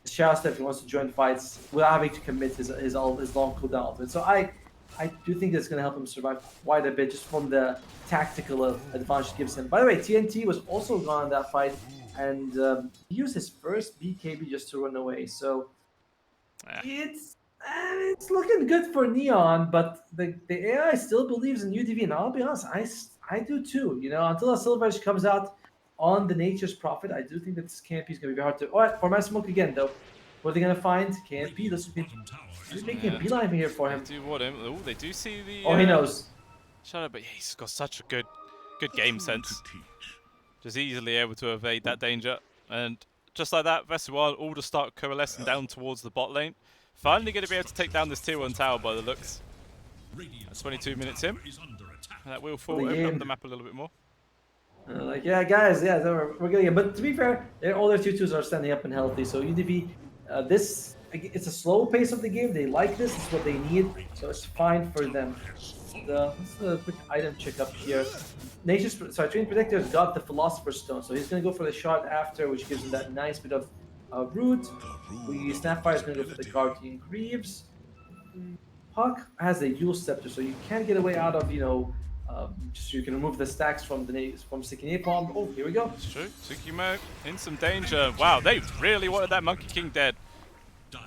Shadow Step if he wants to join fights without having to commit his long cooldown ultimate. So I I do think that's going to help him survive quite a bit just from the tactical advantage it gives him. By the way, TNT was also gone in that fight, and he used his first BKB just to run away. So it's looking good for Neon, but the AI still believes in UDV, and I'll be honest, I do too. You know, until a Silver Edge comes out on the Nature's Prophet, I do think that this KMP is going to be hard to. All right, for my smoke again though. What are they going to find? KMP. This will be making a beeline here for him. They do want him. Oh, they do see the. Oh, he knows. Shadow, but he's got such a good game sense. Just easily able to evade that danger, and just like that, Vessuwan all just start coalescing down towards the bot lane. Finally going to be able to take down this tier 1 tower by the looks. That's 22 minutes in. And that will fall open up the map a little bit more. Like, yeah, guys, yeah, we're getting it. But to be fair, all their 2-2s are standing up and healthy. So UDV, it's a slow pace of the game. They like this. It's what they need. So it's fine for them. Let's do a quick item check up here. Train Protector's got the Philosopher's Stone. So he's going to go for the shot after, which gives him that nice bit of root. Snapfire's going to go for the Guardian Greaves. Puck has a Yule Scepter, so you can't get away out of, just you can remove the stacks from Sticky Napalm. Oh, here we go. That's true. Tsukimo in some danger. Wow, they really wanted that Monkey King dead.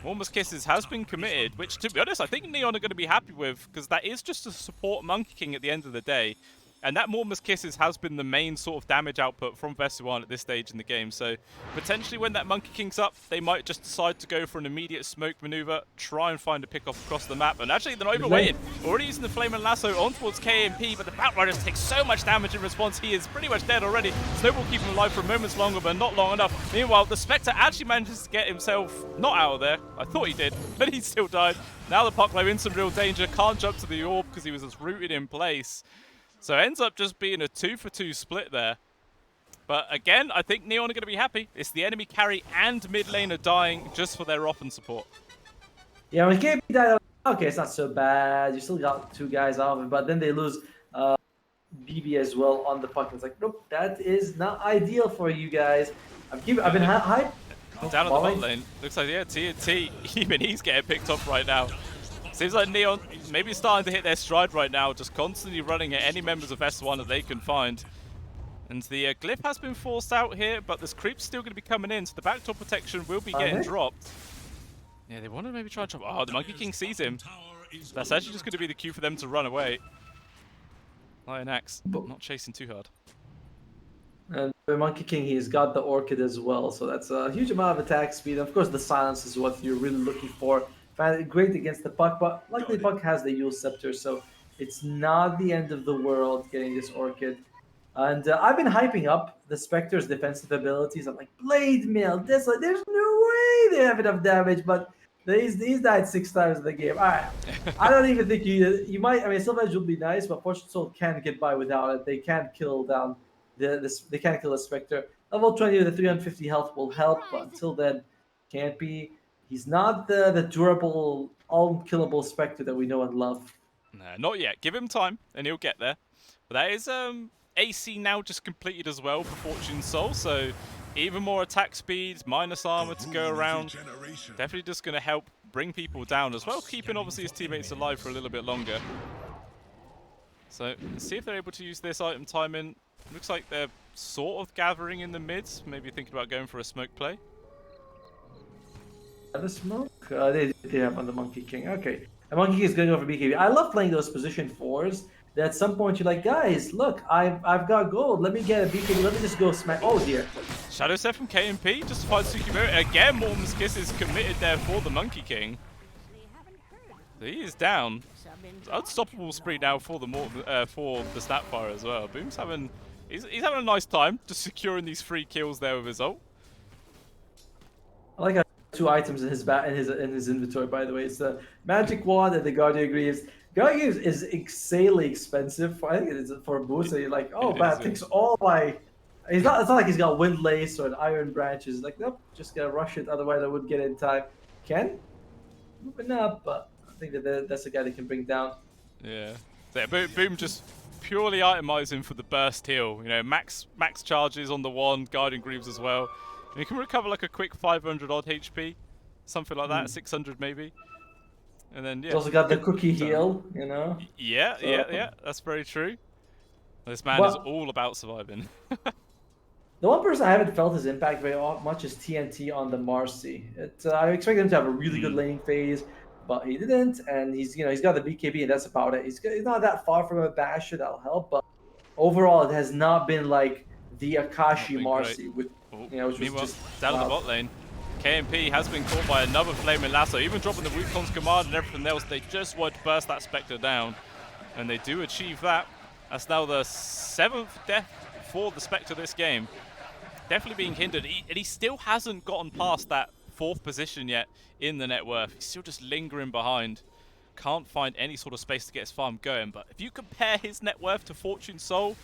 Warmest Kisses has been committed, which, to be honest, I think Neon are going to be happy with, because that is just to support Monkey King at the end of the day. And that Warmest Kisses has been the main sort of damage output from Vessuwan at this stage in the game. So potentially when that Monkey King's up, they might just decide to go for an immediate smoke maneuver, try and find a pick off across the map. And actually, they're not even waiting. Already using the Flame and Lasso on towards KMP, but the Outriders take so much damage in response. He is pretty much dead already. Snowball keeping him alive for moments longer, but not long enough. Meanwhile, the Spectre actually manages to get himself not out of there. I thought he did, but he still died. Now the Pucklow in some real danger. Can't jump to the orb because he was just rooted in place. So it ends up just being a 2-for-2 split there. But again, I think Neon are going to be happy. It's the enemy carry and mid lane are dying just for their off and support. Yeah, when KP died, okay, it's not so bad. You still got 2 guys out of it, but then they lose BB as well on the puck. It's like, nope, that is not ideal for you guys. I've been hyped. Down on the bot lane. Looks like, yeah, TNT, even he's getting picked off right now. Seems like Neon maybe starting to hit their stride right now, just constantly running at any members of S1 that they can find. And the glyph has been forced out here, but this creep's still going to be coming in, so the backdoor protection will be getting dropped. Yeah, they want to maybe try and drop. Oh, the Monkey King sees him. That's actually just going to be the cue for them to run away. Lion Axe not chasing too hard. And the Monkey King, he's got the Orchid as well, so that's a huge amount of attack speed. Of course, the silence is what you're really looking for. Great against the Puck, but luckily Puck has the Yule Scepter, so it's not the end of the world getting this Orchid. And I've been hyping up the Spectre's defensive abilities. I'm like, Blade Mail, there's no way they have enough damage, but he's died 6 times in the game. I don't even think you might. I mean, Silver Edge would be nice, but Fortune Soul can't get by without it. They can't kill down they can't kill the Spectre. Level 20 with the 350 health will help, but until then, can't be. He's not the durable, unkillable Spectre that we know and love. No, not yet. Give him time, and he'll get there. But that is AC now just completed as well for Fortune Soul, so even more attack speeds, minus armor to go around. Definitely just going to help bring people down as well, keeping obviously his teammates alive for a little bit longer. So let's see if they're able to use this item timing. Looks like they're sort of gathering in the mids, maybe thinking about going for a smoke play. The smoke? They have on the Monkey King. Okay. The Monkey King is going to go for BKB. I love playing those position 4s. That at some point you're like, guys, look, I've got gold. Let me get a BKB. Let me just go smack. Oh dear. Shadow set from KMP just to find Tsukimo. Again, Morton's Kiss is committed there for the Monkey King. He is down. Unstoppable spree now for the Snapfire as well. Boom's having he's having a nice time just securing these 3 kills there with his ult. I like how 2 items in his inventory, by the way. It's the Magic Wand and the Guardian Greaves. Guardian Greaves is insanely expensive. I think it's for a boost. So you're like, oh man, it takes all my. It's not like he's got Windlace or an Iron Branches. Like, nope, just gotta rush it. Otherwise, I wouldn't get it in time. Ken, moving up, but I think that's the guy that can bring down. Yeah. So Boom just purely itemizing for the burst heal. You know, max charges on the wand, Guardian Greaves as well. And you can recover like a quick 500 odd HP, something like that, 600 maybe. And then, yeah. He's also got the cookie heal, you know? Yeah, that's very true. This man is But all about surviving. the one person I haven't felt his impact very much is TNT on the Marcy. I expect him to have a really good laning phase, but he didn't, and he's got the BKB, and that's about it. He's not that far from a Basher that'll help, but overall, it has not been like the Akashi Marcy, which was Meanwhile, just down in the bot lane, KMP has been caught by another Flaming Lasso, even dropping the Wukong's command and everything else. They just want to burst that Spectre down, and they do achieve that. That's now the 7th death for the Spectre this game. Definitely being hindered, and he still hasn't gotten past that 4th position yet in the net worth. He's still just lingering behind. Can't find any sort of space to get his farm going, but if you compare his net worth to Fortune Soul,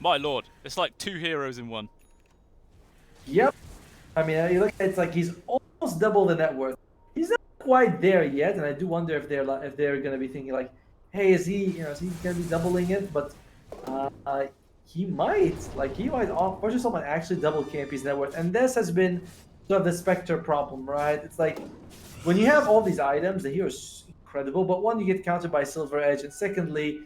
my lord, it's like 2 heroes in one. Yep. I mean, you look at it's like he's almost double the net worth. He's not quite there yet, and I do wonder if they're going to be thinking like, hey, is he going to be doubling it? But he might. Like Fortune Soul might actually double KMP's net worth, and this has been sort of the Spectre problem, right? It's like when you have all these items, the hero's incredible, but one, you get countered by Silver Edge, and secondly,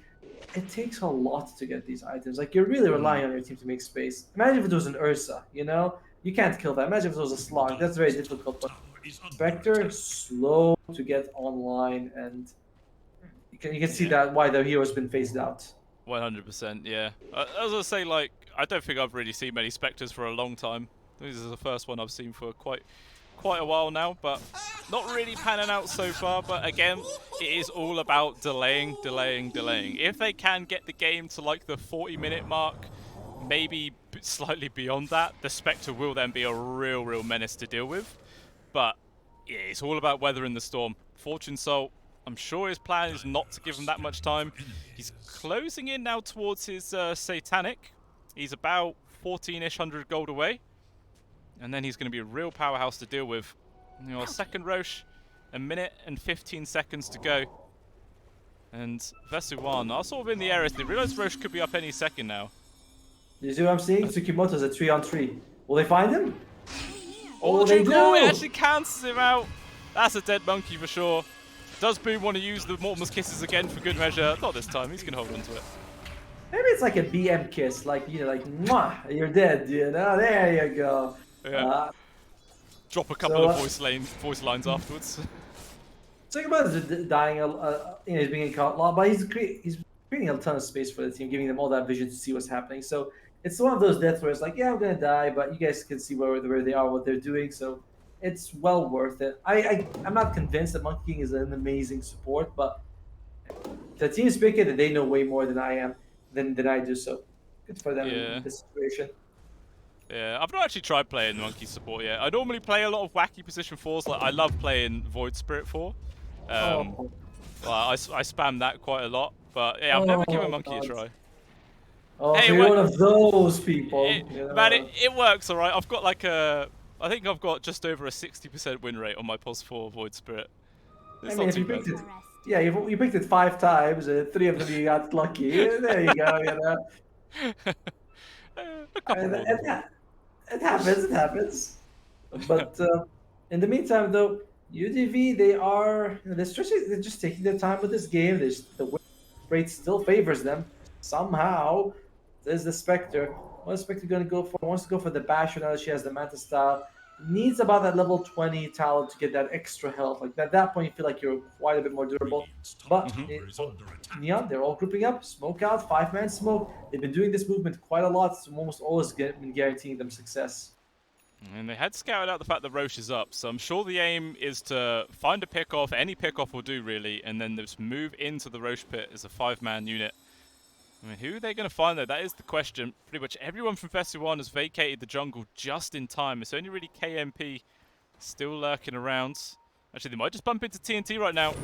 it takes a lot to get these items. Like, you're really relying on your team to make space. Imagine if it was an Ursa, you can't kill that. Imagine if it was a Slog. That's very difficult. But Spectre, slow to get online, and you can see that why the hero's been phased out. 100%, yeah. As I was say, like, I don't think I've really seen many Spectres for a long time. This is the first one I've seen for quite a while now, but not really panning out so far. But again, it is all about delaying. If they can get the game to like the 40-minute mark, maybe slightly beyond that, the Spectre will then be a real menace to deal with. But yeah, it's all about weathering the storm. Fortune Soul, I'm sure his plan is not to give him that much time. He's closing in now towards his Satanic. He's about 14-ish hundred gold away. And then he's going to be a real powerhouse to deal with. Second Roche, 1 minute and 15 seconds to go. And Vessuwan are sort of in the area. They realize Roche could be up any second now. You see what I'm seeing? Tsukimoto's a 3-on-3. Will they find him? Oh, they do! It actually cancels him out. That's a dead monkey for sure. Does Boom want to use the Mortimer's Kisses again for good measure? Not this time. He's going to hold on to it. Maybe it's like a BM kiss, like mwah, you're dead, there you go. Yeah. Drop a couple of voice lines afterwards. Talking about dying, he's being caught a lot, but he's creating a ton of space for the team, giving them all that vision to see what's happening. So it's one of those deaths where it's like, yeah, I'm gonna die, but you guys can see where they are, what they're doing. So it's well worth it. I'm not convinced that Monkey King is an amazing support, but the team is picking that they know way more than I am than I do. So good for them in this situation. Yeah, I've not actually tried playing Monkey support yet. I normally play a lot of wacky position 4s. Like, I love playing Void Spirit 4. Well, I spam that quite a lot. But yeah, I've never given Monkey a try. Oh, hey, so you're one of those people. Man, it works alright. I've got like I think I've got just over a 60% win rate on my POS 4 Void Spirit. It's not too bad. Yeah, you picked it 5 times, and 3 of them you got lucky. There you go, It happens. But in the meantime, though, UDV, they're just taking their time with this game. The win rate still favors them. Somehow, there's the Spectre. What's Spectre going to go for? Wants to go for the Basher now that she has the Manta style. Needs about that level 20 talent to get that extra health. Like at that point, you feel like you're quite a bit more durable. But Neon, they're all grouping up. Smoke out, 5-man smoke. They've been doing this movement quite a lot. So almost always been guaranteeing them success. And they had scouted out the fact that Roche is up, so I'm sure the aim is to find a pick-off. Any pick-off will do, really, and then just move into the Roche pit as a 5-man unit. I mean, who are they going to find, though? That is the question. Pretty much everyone from Vessuwan has vacated the jungle just in time. It's only really KMP still lurking around. Actually, they might just bump into TNT right now.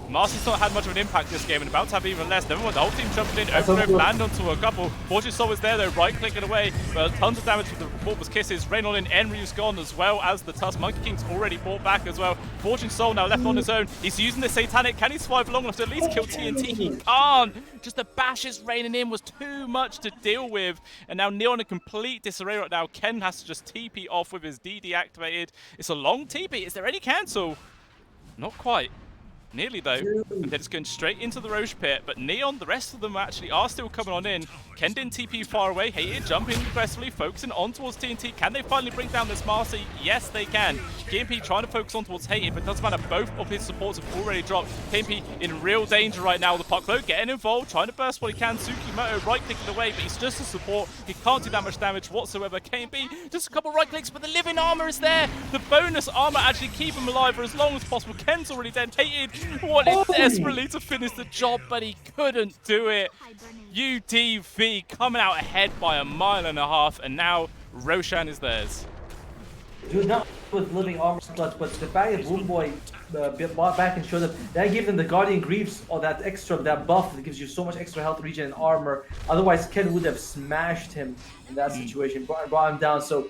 Marcy's not had much of an impact this game and about to have even less. Never mind, the whole team jumped in, overthrow, land onto a couple. Fortune Soul is there though, right-clicking away. But tons of damage from the Mortimer's Kisses. Rain on in, Enryu's gone as well as the Tusk. Monkey King's already brought back as well. Fortune Soul now left on his own. He's using the Satanic. Can he survive long enough to at least kill TNT? He can't. Just the bashes raining in was too much to deal with. And now Neon in complete disarray right now. Ken has to just TP off with his DD activated. It's a long TP. Is there any cancel? Not quite. Nearly though, and they're just going straight into the Roche pit, but Neon, the rest of them actually are still coming on in. Kendin TP far away, Hated jumping aggressively, focusing on towards TNT. Can they finally bring down this Master? Yes, they can. KMP trying to focus on towards Hated, but it doesn't matter, both of his supports have already dropped. KMP in real danger right now with the puck though, getting involved, trying to burst what he can. Tsukimoto right-clicking away, but he's just a support. He can't do that much damage whatsoever. KMP, just a couple right clicks, but the living armor is there. The bonus armor actually keep him alive for as long as possible. Ken's already dead. Hated wanted desperately to finish the job, but he couldn't do it. UDV coming out ahead by 1.5 miles, and now Roshan is theirs. Dude, not with living armor clutch, but the fact that Boomboy bought back and showed up, that gave them the Guardian Greaves, or that extra, that buff that gives you so much extra health, regen, and armor. Otherwise, Ken would have smashed him in that situation, brought him down. So,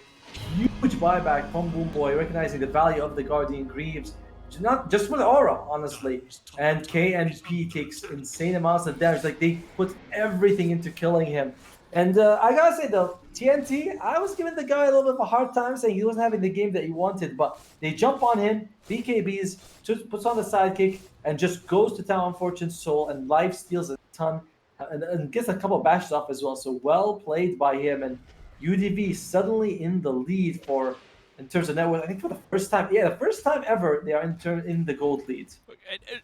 huge buyback from Boomboy, recognizing the value of the Guardian Greaves. Not just for the aura, honestly. And KNP takes insane amounts of damage. Like, they put everything into killing him. And I gotta say though, TNT, I was giving the guy a little bit of a hard time, saying he wasn't having the game that he wanted, but they jump on him, BKBs, just puts on the sidekick, and just goes to town on Fortune Soul and life steals a ton, and gets a couple of bashes off as well. So well played by him, and UDV suddenly in the lead for, in terms of net worth, I think for the first time, the first time ever they are in the gold lead.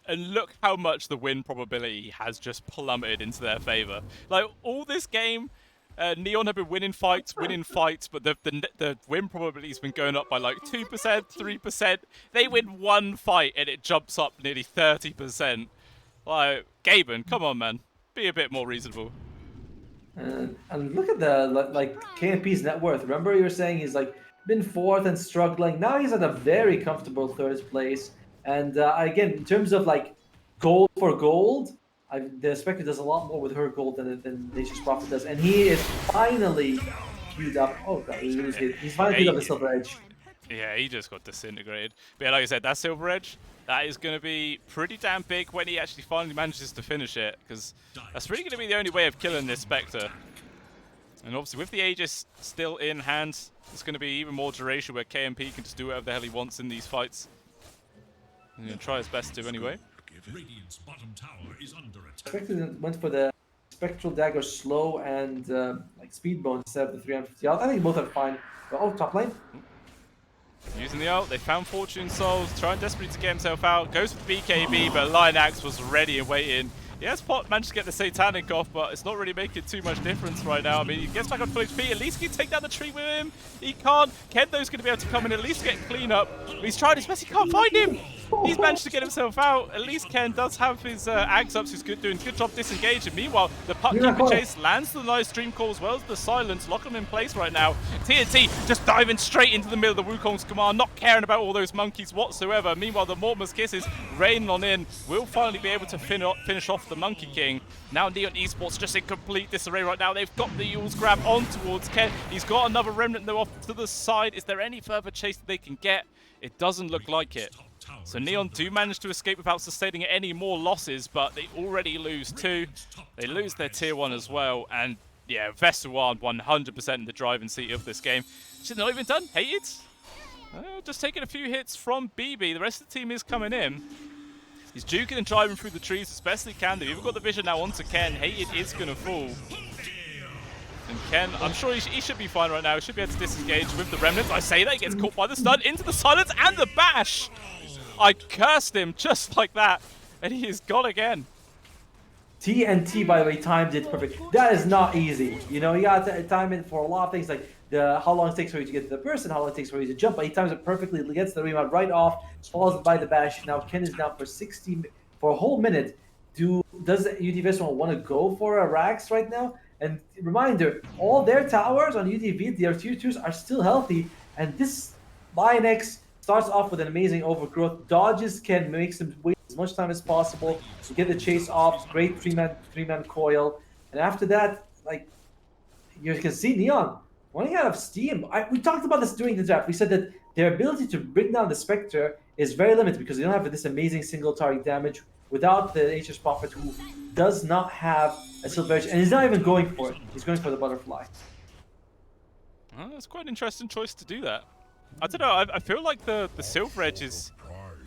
And look how much the win probability has just plummeted into their favor. Like, all this game, Neon have been winning fights, but the win probability has been going up by like 2%, 3%. They win one fight and it jumps up nearly 30%. Like, Gaben, come on, man. Be a bit more reasonable. And look at the, like, KMP's net worth. Remember you were saying he's like been fourth and struggling. Now he's at a very comfortable third place. And again, in terms of like gold for gold, the Spectre does a lot more with her gold than Nature's Prophet does. And he is finally queued up. Oh god, he's finally queued up the Silver Edge. Yeah, he just got disintegrated. But yeah, like I said, that Silver Edge, that is going to be pretty damn big when he actually finally manages to finish it, because that's really going to be the only way of killing this Spectre. And obviously with the Aegis still in hand, it's going to be even more duration where KMP can just do whatever the hell he wants in these fights. He's going to try his best to anyway. Spectre went for the Spectral Dagger slow and like speed bone instead of the 350. I think both are fine. But, oh, top lane. Using the ult, they found Fortune Souls, trying desperately to get himself out. Goes for the BKB, but Lionax was ready and waiting. Yes, Pot managed to get the Satanic off, but it's not really making too much difference right now. I mean, he gets back on full HP. At least he can take down the tree with him. He can't. Kendo's going to be able to come in and at least get clean up. But he's tried his best. He can't find him. He's managed to get himself out. At least Ken does have his Ags up, so he's doing a good job disengaging. Meanwhile, the puck keeper chase lands the nice stream call as well as the silence, locking him in place right now. TNT just diving straight into the middle of the Wukong's command, not caring about all those monkeys whatsoever. Meanwhile, the Mortimer's Kisses raining on in will finally be able to finish off the Monkey King. Now Neon Esports just in complete disarray right now. They've got the Yule's grab on towards Ken. He's got another remnant though off to the side. Is there any further chase that they can get? It doesn't look like it. So Neon do manage to escape without sustaining any more losses, but they already lose 2. They lose their tier 1 as well, and yeah, Vessuwan 100% in the driving seat of this game. She's not even done. Hated. Just taking a few hits from BB. The rest of the team is coming in. He's juking and driving through the trees as best he can. They've even got the vision now onto Ken. Hated is going to fall. And Ken, I'm sure he should be fine right now. He should be able to disengage with the remnants. I say that, he gets caught by the stun, into the silence, and the bash! I cursed him just like that, and he is gone again. TNT, by the way, timed it perfect. That is not easy. You know, you got to time it for a lot of things, like how long it takes for you to get to the person, how long it takes for you to jump, but he times it perfectly, gets the rebound right off, falls by the bash. Now Ken is down for a whole minute. Does UDV want to go for a Rax right now? And reminder, all their towers on UDV, their tier 2s are still healthy, and this Lionex starts off with an amazing overgrowth. Dodges Ken, makes him wait as much time as possible to get the chase off. Great three-man coil. And after that, like, you can see Neon running out of steam. We talked about this during the draft. We said that their ability to bring down the Spectre is very limited because they don't have this amazing single target damage without the Nature's Prophet, who does not have a Silver Edge, and he's not even going for it. He's going for the Butterfly. Well, that's quite an interesting choice to do that. I don't know, I feel like the Silver Edge is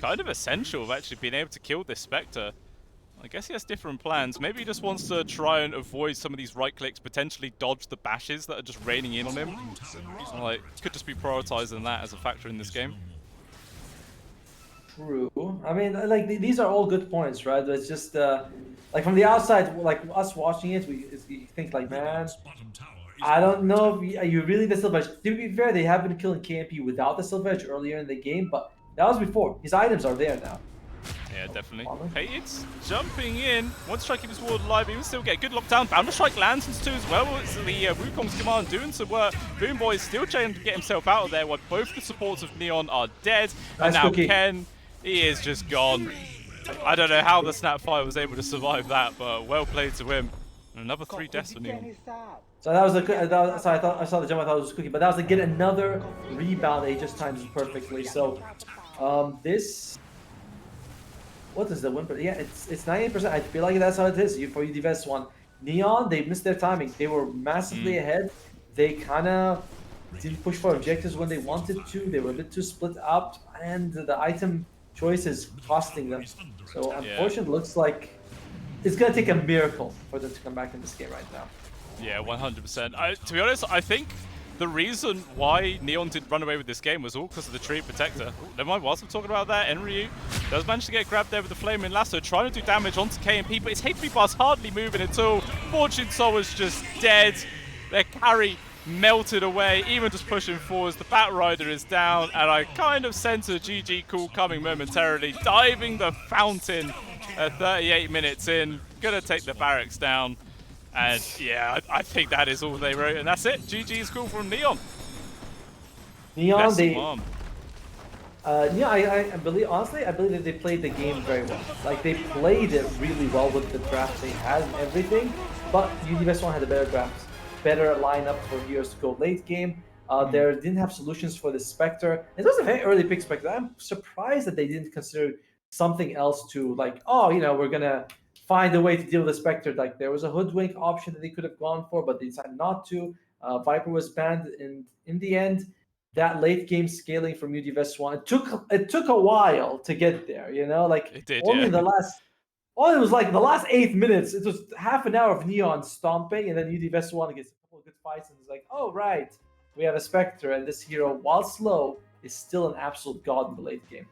kind of essential of actually being able to kill this Spectre. I guess he has different plans. Maybe he just wants to try and avoid some of these right clicks, potentially dodge the bashes that are just raining in on him. Like, could just be prioritizing that as a factor in this game. True. I mean, like these are all good points, right? It's just like from the outside, like us watching it, you think like, man, I don't know if you really the Silver Edge. To be fair, they have been killing KMP without the Silver Edge earlier in the game, but that was before. His items are there now. Yeah, definitely. Hey, it's jumping in. Wants to try to keep his ward alive, even still get a good lockdown. Bound Strike lands into two as well. It's the Wukong's command doing some work. Boomboy is still trying to get himself out of there while both the supports of Neon are dead. And now Cookie. Ken, he is just gone. I don't know how the Snapfire was able to survive that, but well played to him. Another 3 deaths for Neon. So that was I saw the jump. I thought it was Cookie, but that was again another rebound. They just times it perfectly. So this. What is the win? Yeah, it's 98%. I feel like that's how it is for you, Vessuwan. Neon, they missed their timing. They were massively ahead. They kind of didn't push for objectives when they wanted to. They were a bit too split up, and the item choice is costing them. So unfortunately, it looks like it's gonna take a miracle for them to come back in this game right now. Yeah, 100%. To be honest, I think the reason why Neon did run away with this game was all because of the Tree Protector. Ooh, never mind, whilst I'm talking about that, Enryu does manage to get grabbed there with the Flaming Lasso, trying to do damage onto KMP, but his HP bar's hardly moving at all. Fortune Sower's just dead. Their carry melted away, even just pushing forwards. The Bat Rider is down, and I kind of sense a GG call coming momentarily. Diving the fountain at 38 minutes in. Gonna take the barracks down. And yeah, I think that is all they wrote, and that's it. GG's call from Neon. Neon, I believe, honestly, I believe that they played the game very well. Like, they played it really well with the draft they had and everything, but Vessuwan had a better draft, better lineup for heroes to go late game. They didn't have solutions for the Spectre. It was a very early pick Spectre. I'm surprised that they didn't consider something else to, like, oh, you know, we're gonna find a way to deal with the Spectre. Like, there was a Hoodwink option that they could have gone for, but they decided not to. Viper was banned, and in the end, that late game scaling from Vessuwan, it took a while to get there, you know? Like, it did, only yeah. it was like the last 8 minutes, it was half an hour of Neon stomping, and then Vessuwan gets a couple of good fights, and it's like, oh, right, we have a Spectre, and this hero, while slow, is still an absolute god in the late game.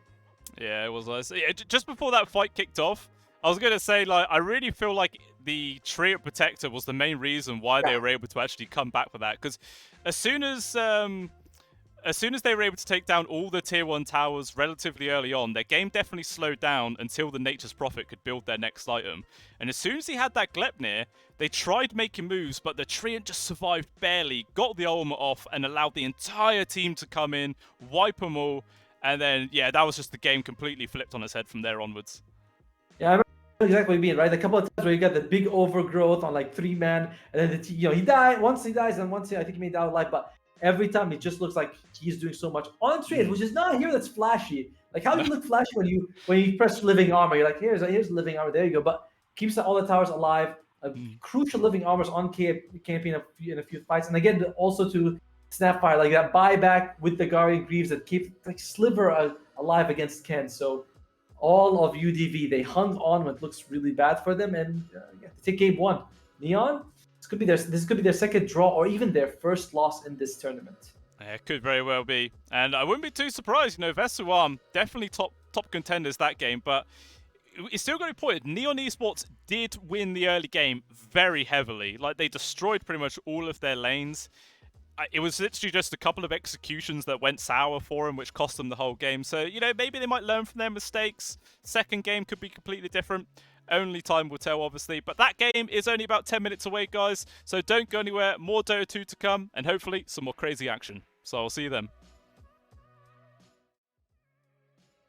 Yeah, it was nice. Yeah, just before that fight kicked off, I was going to say, like, I really feel like the Trio Protector was the main reason why they were able to actually come back with that. Because as soon as they were able to take down all the Tier 1 towers relatively early on, their game definitely slowed down until the Nature's Prophet could build their next item. And as soon as he had that Glepnir, they tried making moves, but the Treant just survived barely, got the ultimate off, and allowed the entire team to come in, wipe them all. And then, yeah, that was just the game completely flipped on its head from there onwards. Yeah, I remember exactly what you mean, right? A couple of times where you got the big overgrowth on like 3-man, and then he died. Once he dies, and once I think he made it out alive. But every time it just looks like he's doing so much on trade, which is not a hero that's flashy. Like, how do you look flashy when you press living armor? You're like, here's living armor. There you go. But keeps all the towers alive. Crucial living armors on KMP in a few fights, and again also to Snapfire, like that buyback with the Guardian Greaves that keep like Sliver alive against Ken. So all of UDV, they hung on when it looks really bad for them, and take game 1. Neon, this could be their second draw or even their first loss in this tournament. Yeah, it could very well be, and I wouldn't be too surprised. You know, Vessuwan definitely top contenders that game, but it's still got to be pointed. Neon Esports did win the early game very heavily. Like, they destroyed pretty much all of their lanes. It was literally just a couple of executions that went sour for them, which cost them the whole game. So, you know, maybe they might learn from their mistakes. Second game could be completely different. Only time will tell, obviously. But that game is only about 10 minutes away, guys. So don't go anywhere. More Dota 2 to come, and hopefully some more crazy action. So I'll see you then.